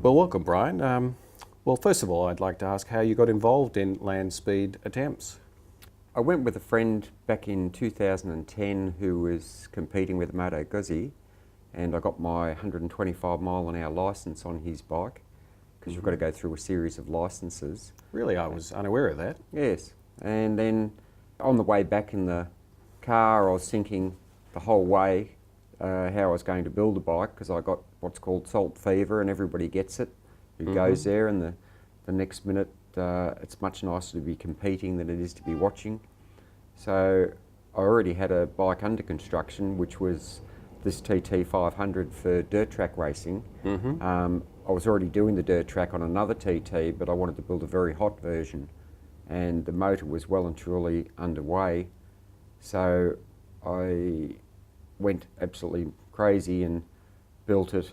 Well, welcome, Brian. Well, first of all, I'd like to ask how you got involved in land speed attempts. I went with a friend back in 2010 who was competing with Moto Guzzi, and I got my 125 mile an hour licence on his bike, because you've got to go through a series of licences. Really, I was unaware of that. Yes, and then on the way back in the car I was thinking the whole way how I was going to build a bike, because I got what's called salt fever, and everybody gets it who goes there, and the next minute it's much nicer to be competing than it is to be watching. So I already had a bike under construction, which was this TT500 for dirt track racing. I was already doing the dirt track on another TT, but I wanted to build a very hot version, and the motor was well and truly underway. So I went absolutely crazy and built it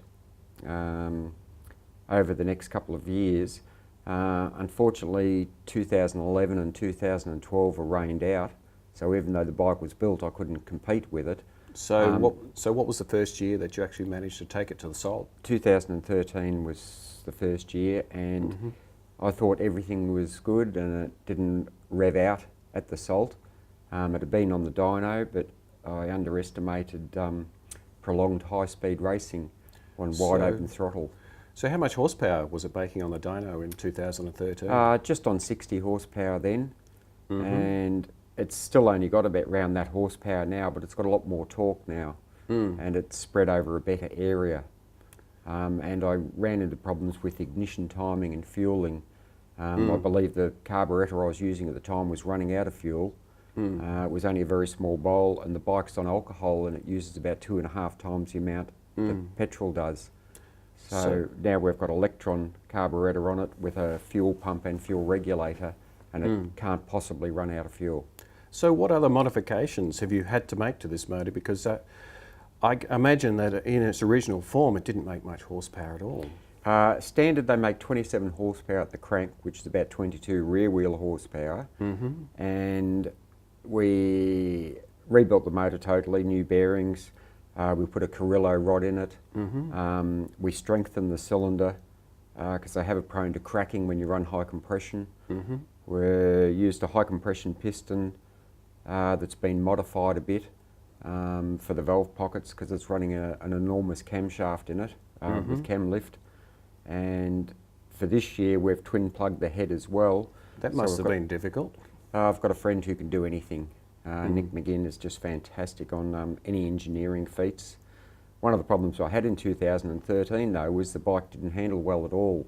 over the next couple of years. Unfortunately, 2011 and 2012 were rained out, so even though the bike was built, I couldn't compete with it. So, what was the first year that you actually managed to take it to the salt? 2013 was the first year, and I thought everything was good, and it didn't rev out at the salt. It had been on the dyno, but I underestimated prolonged high-speed racing on wide open throttle. So how much horsepower was it making on the dyno in 2013? Just on 60 horsepower then, and it's still only got about around that horsepower now, but it's got a lot more torque now, and it's spread over a better area. And I ran into problems with ignition timing and fueling. I believe the carburettor I was using at the time was running out of fuel. It was only a very small bowl, and the bike's on alcohol, and it uses about 2.5 times the amount that petrol does. So now we've got Electron carburettor on it with a fuel pump and fuel regulator, and it can't possibly run out of fuel. So what other modifications have you had to make to this motor? Because I imagine that in its original form it didn't make much horsepower at all. Standard, they make 27 horsepower at the crank, which is about 22 rear wheel horsepower, and we rebuilt the motor totally, new bearings. We put a Carrillo rod in it. We strengthened the cylinder because they have it prone to cracking when you run high compression. We used a high compression piston that's been modified a bit for the valve pockets, because it's running an enormous camshaft in it with cam lift. And for this year we've twin plugged the head as well. That must have been difficult. I've got a friend who can do anything. Nick McGinn is just fantastic on any engineering feats. One of the problems I had in 2013 though was the bike didn't handle well at all.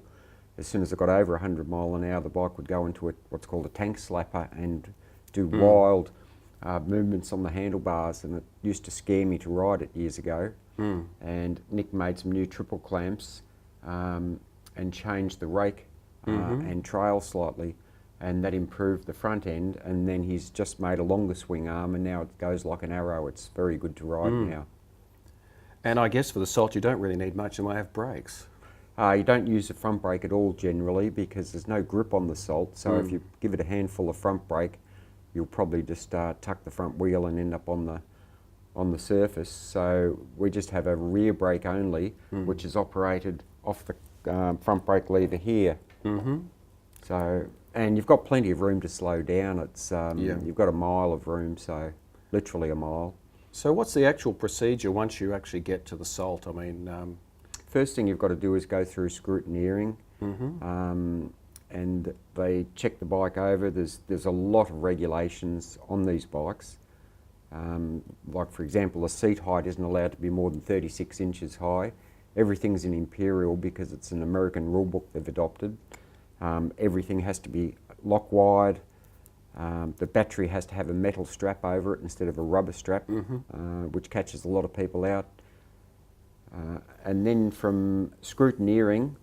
As soon as it got over 100 mile an hour, the bike would go into what's called a tank slapper and do wild movements on the handlebars, and it used to scare me to ride it years ago. And Nick made some new triple clamps and changed the rake and trail slightly, and that improved the front end, and then he's just made a longer swing arm, and now it goes like an arrow. It's very good to ride now. And I guess for the salt you don't really need much, and they have brakes. You don't use the front brake at all generally, because there's no grip on the salt, so if you give it a handful of front brake, you'll probably just tuck the front wheel and end up on the surface. So we just have a rear brake only, which is operated off the front brake lever here. So, and you've got plenty of room to slow down. It's you've got a mile of room, so literally a mile. So what's the actual procedure once you actually get to the salt? I mean, first thing you've got to do is go through scrutineering, and they check the bike over. There's a lot of regulations on these bikes. Like for example, the seat height isn't allowed to be more than 36 inches high. Everything's in imperial because it's an American rule book they've adopted. Everything has to be lock wide. The battery has to have a metal strap over it instead of a rubber strap, which catches a lot of people out. And then from scrutineering,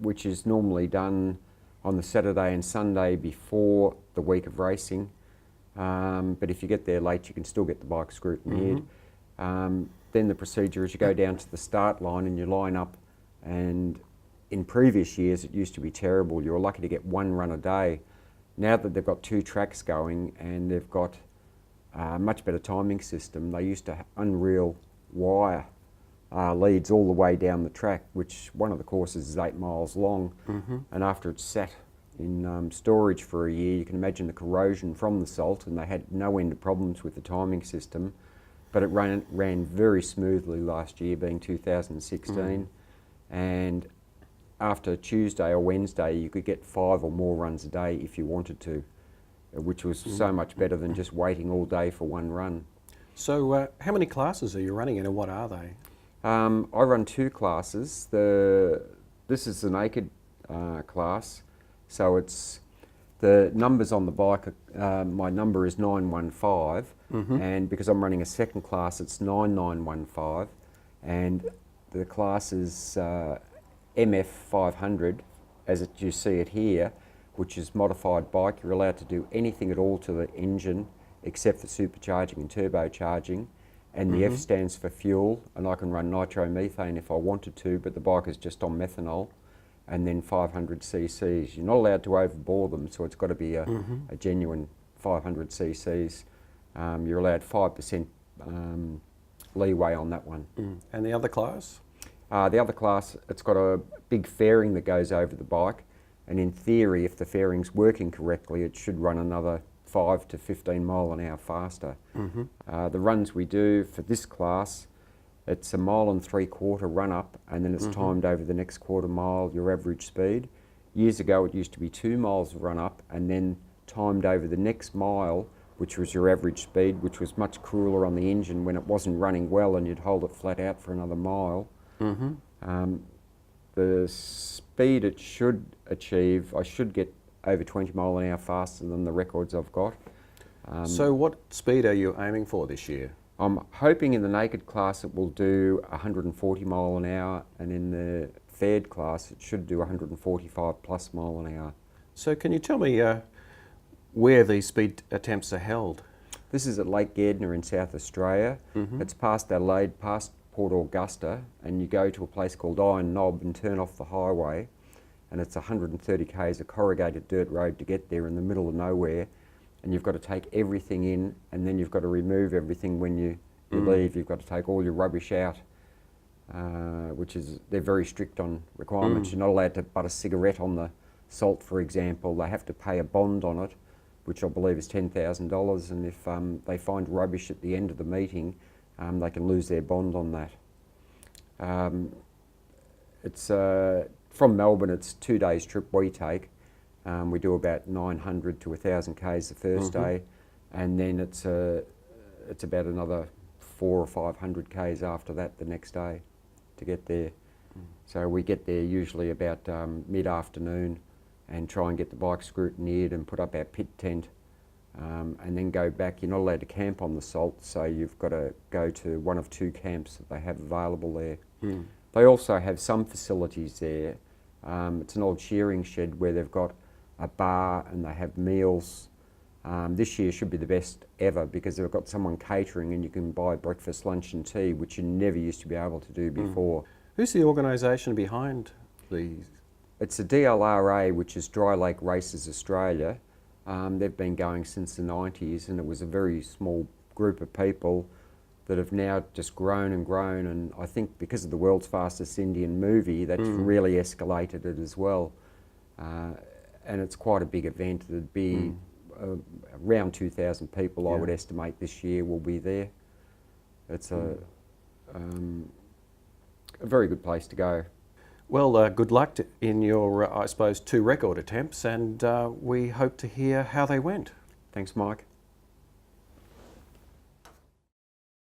which is normally done on the Saturday and Sunday before the week of racing, but if you get there late you can still get the bike scrutineered. Then the procedure is you go down to the start line and you line up, and in previous years it used to be terrible. You were lucky to get one run a day. Now that they've got 2 tracks going and they've got a much better timing system, they used to unreel wire leads all the way down the track, which one of the courses is 8 miles long. And after it's sat in storage for a year, you can imagine the corrosion from the salt, and they had no end of problems with the timing system. But it ran very smoothly last year, being 2016. And after Tuesday or Wednesday, you could get 5 or more runs a day if you wanted to, which was so much better than just waiting all day for one run. So how many classes are you running in, and what are they? I run 2 classes. This is the naked class, so it's the numbers on the bike. My number is 915, and because I'm running a second class, it's 9915, and the class is MF500, you see it here, which is modified bike. You're allowed to do anything at all to the engine except for supercharging and turbocharging. And the F stands for fuel, and I can run nitromethane if I wanted to, but the bike is just on methanol. And then 500 cc's. You're not allowed to overbore them, so it's got to be a genuine 500 cc's. You're allowed 5% leeway on that one. And the other class? The other class, it's got a big fairing that goes over the bike, and in theory, if the fairing's working correctly, it should run another 5 to 15 mile an hour faster. The runs we do for this class, it's a 1.75 mile run up, and then it's timed over the next quarter mile, your average speed. Years ago it used to be 2 miles run up and then timed over the next mile, which was your average speed, which was much crueler on the engine when it wasn't running well, and you'd hold it flat out for another mile. The speed it should achieve, I should get over 20 mile an hour faster than the records I've got. So what speed are you aiming for this year? I'm hoping in the naked class it will do 140 mile an hour, and in the faired class it should do 145 plus mile an hour. So can you tell me where these speed attempts are held? This is at Lake Gairdner in South Australia. It's past Adelaide, past Port Augusta, and you go to a place called Iron Knob and turn off the highway, and it's 130 k's of corrugated dirt road to get there in the middle of nowhere, and you've got to take everything in, and then you've got to remove everything when you leave. You've got to take all your rubbish out, which is, they're very strict on requirements. You're not allowed to butt a cigarette on the salt, for example. They have to pay a bond on it, which I believe is $10,000, and if they find rubbish at the end of the meeting, they can lose their bond on that. It's from Melbourne, it's 2 days trip we take. We do about 900 to 1,000 k's the first day, and then it's about another 400 or 500 k's after that the next day to get there. So we get there usually about mid-afternoon and try and get the bike scrutineered and put up our pit tent, and then go back. You're not allowed to camp on the salt, so you've got to go to one of 2 camps that they have available there. They also have some facilities there. It's an old shearing shed where they've got a bar and they have meals. This year should be the best ever because they've got someone catering, and you can buy breakfast, lunch and tea, which you never used to be able to do before. Who's the organisation behind these? It's the DLRA, which is Dry Lake Races Australia. They've been going since the 90s, and it was a very small group of people that have now just grown and grown, and I think because of the world's fastest Indian movie, that's really escalated it as well. And it's quite a big event. There'd be around 2,000 people, I would estimate, this year will be there. It's a very good place to go. Well, good luck in your, I suppose, 2 record attempts, and we hope to hear how they went. Thanks, Mike.